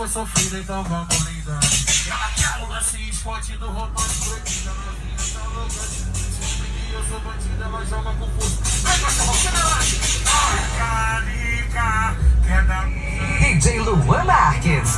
foi sofrida, então vamos lidar. Ela quer o lance escondido, romance proibida. Novinha tá louca, sempre que eu sou bandida, ela joga com força. Vai, cachorro, que melhor! Ai, carica, quer dar DJ Luan Marques.